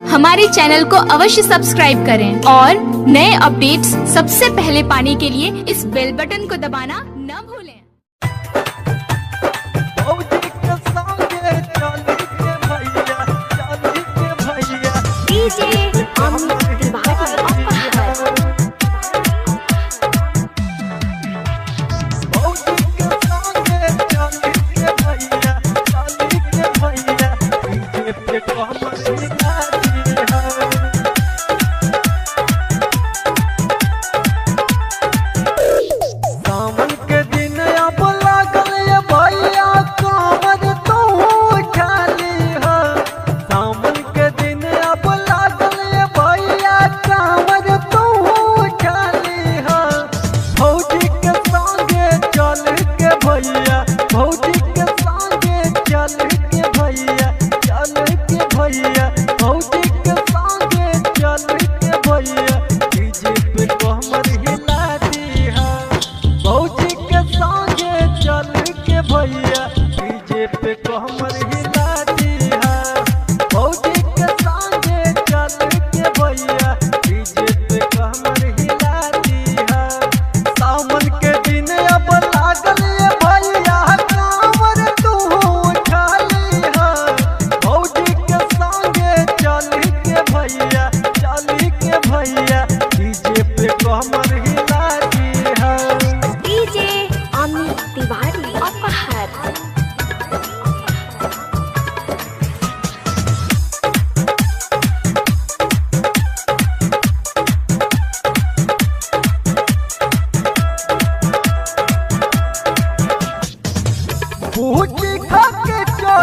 हमारे चैनल को अवश्य सब्सक्राइब करें और नए अपडेट्स सबसे पहले पाने के लिए इस बेल बटन को दबाना न भूलें।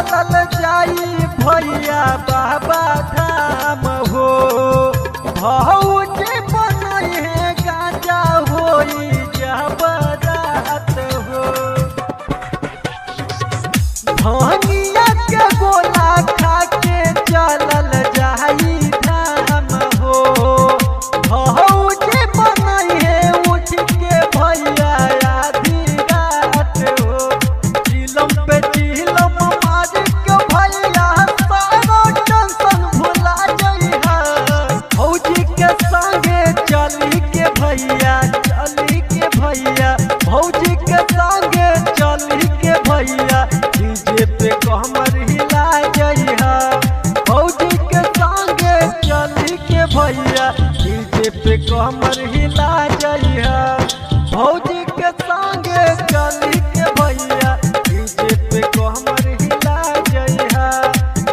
चल जाई भैया बाबा धाम हो, भौजी बनई है गाजा होई जबरात हो। धनिया के गोला खा के चलल जाई धाम हो, भौजी बनई है उठ के भैया आधी रात हो। चिलम पे चिलम चली के भैया भौजी के संगे चली के भैया डीजे पे कमर हिला जइहा। भौजी के संगे चली के भैया डीजे पे कमर हिला जइहा। भौजी के संगे चली के भैया डीजे पे कमर हिला जइहा।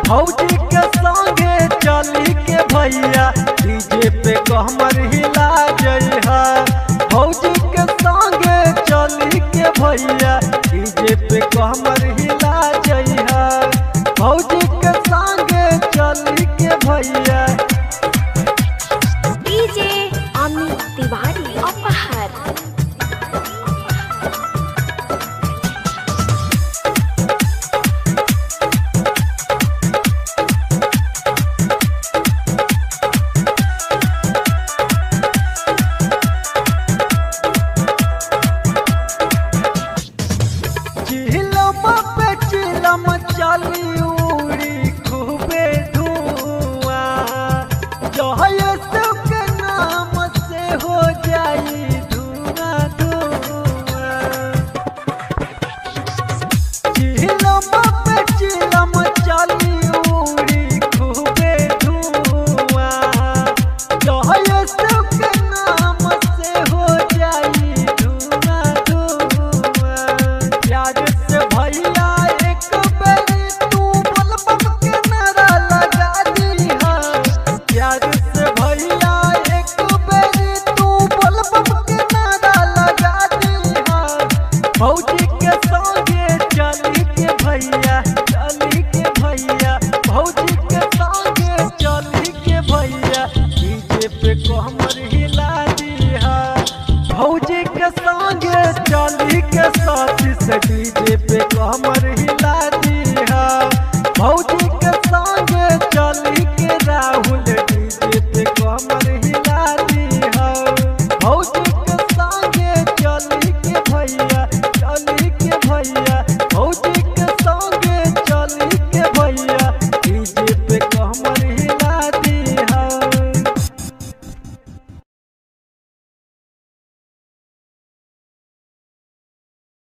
भौजी के संगे चली के भैया डीजे पे कमर हिला जइहा। भौजी के संगे चली के भैया डीजे पे कमर हिला जइहा। भौजी के संगे चली के भैया। डीजे अमित तिवारी अपहर। चिलम चली उड़ी खूबे धुआं, जय के नाम से हो जाई धुआं धुआं। चिलम पे चिलम चली उड़ी खूबे धुआं, जय के नाम से हो जाई धुआं धुआं। प्यार से भैया भौजी के संगे चली के भैया चली के भैया। भौजी के संगे चली के भैया डीजे पे कमर हिला दिहा। भौजी के संगे चली के साथी से डीजे पे कमर हिला दिहा। भौजी के संगे चली के राहुल